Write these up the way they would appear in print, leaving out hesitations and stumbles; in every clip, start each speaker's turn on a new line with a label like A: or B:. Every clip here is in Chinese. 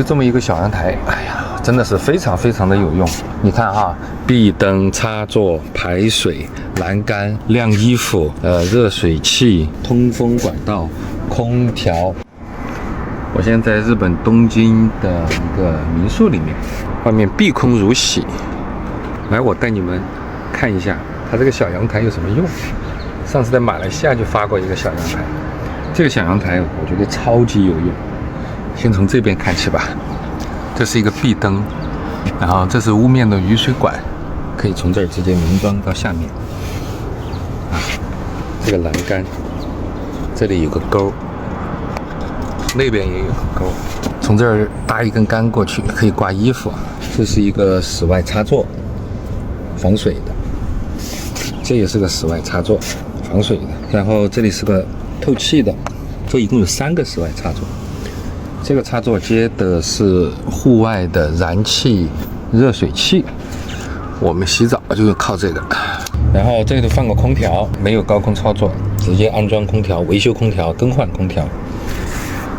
A: 就这么一个小阳台，哎呀，真的是非常非常的有用。你看哈，壁灯、插座、排水、栏杆、晾衣服、热水器、通风管道、空调。我现在在日本东京的一个民宿里面，外面碧空如洗。来，我带你们看一下它这个小阳台有什么用。上次在马来西亚就发过一个小阳台，这个小阳台我觉得超级有用。先从这边看起吧，这是一个壁灯，然后这是屋面的雨水管，可以从这儿直接明装到下面。啊，这个栏杆，这里有个钩。那边也有个钩，从这儿搭一根杆过去，可以挂衣服。这是一个室外插座，防水的。这也是个室外插座，防水的。然后这里是个透气的，这一共有3个室外插座。这个插座接的是户外的燃气热水器，我们洗澡就靠这个。然后这里放个空调，没有高空操作，直接安装空调、维修空调、更换空调。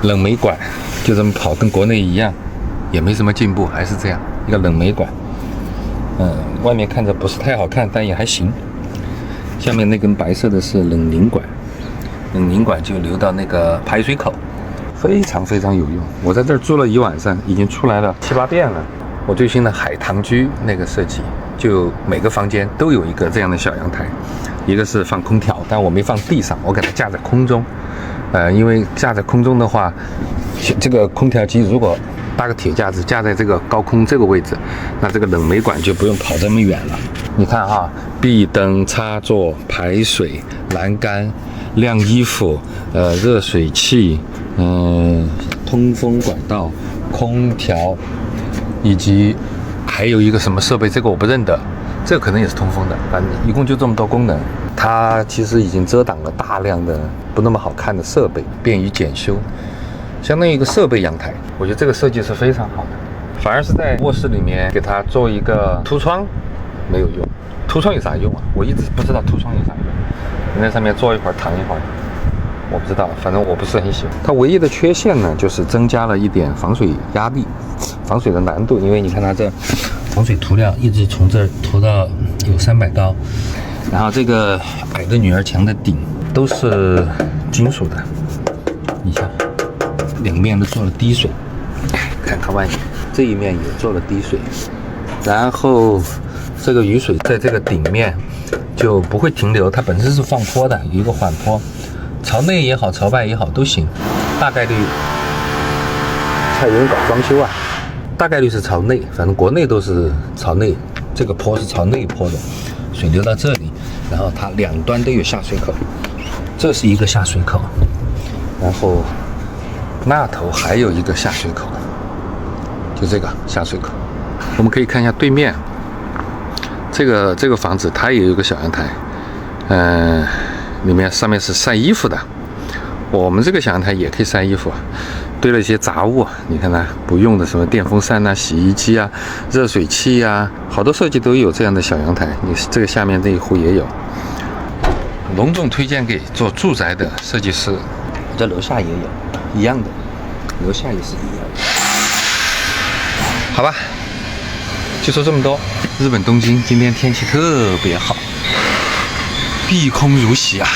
A: 冷媒管就这么跑，跟国内一样，也没什么进步，还是这样一个冷媒管。外面看着不是太好看，但也还行。下面那根白色的是冷凝管，冷凝管就流到那个排水口，非常非常有用。我在这儿住了1晚上，已经出来了7、8遍了。我最新的海棠居那个设计，就每个房间都有一个这样的小阳台，一个是放空调，但我没放地上，我给它架在空中。因为架在空中的话，这个空调机如果搭个铁架子架在这个高空这个位置，那这个冷媒管就不用跑这么远了。你看哈，壁灯、插座、排水、栏杆、晾衣服、热水器、通风管道、空调，以及还有一个什么设备，这个我不认得，这个可能也是通风的。反正一共就这么多功能。它其实已经遮挡了大量的不那么好看的设备，便于检修，相当于一个设备阳台。我觉得这个设计是非常好的，反而是在卧室里面给它做一个凸窗没有用。凸窗有啥用啊？我一直不知道凸窗有啥用。你在上面坐一会儿躺一会儿，我不知道，反正我不是很喜欢。它唯一的缺陷呢，就是增加了一点防水压力、防水的难度，因为你看它这防水涂料一直从这儿涂到有300高。然后这个矮的女儿墙的顶都是金属的，你看两面都做了滴水，看它外面这一面也做了滴水，然后这个雨水在这个顶面就不会停留，它本身是放坡的，有一个缓坡，朝内也好朝外也好都行，大概率还有人搞装修啊，大概率是朝内，反正国内都是朝内，这个坡是朝内坡的，水流到这里，然后它两端都有下水口，这是一个下水口，然后那头还有一个下水口，就这个下水口。我们可以看一下对面这个房子，它也有一个小阳台，里面上面是晒衣服的。我们这个小阳台也可以晒衣服，堆了一些杂物，你看它不用的什么电风扇啊、洗衣机啊、热水器啊，好多设计都有这样的小阳台。你这个下面这一户也有，隆重推荐给做住宅的设计师。我这楼下也有，一样的，楼下也是一样的。好吧，就说这么多。日本东京今天天气特别好，碧空如洗啊。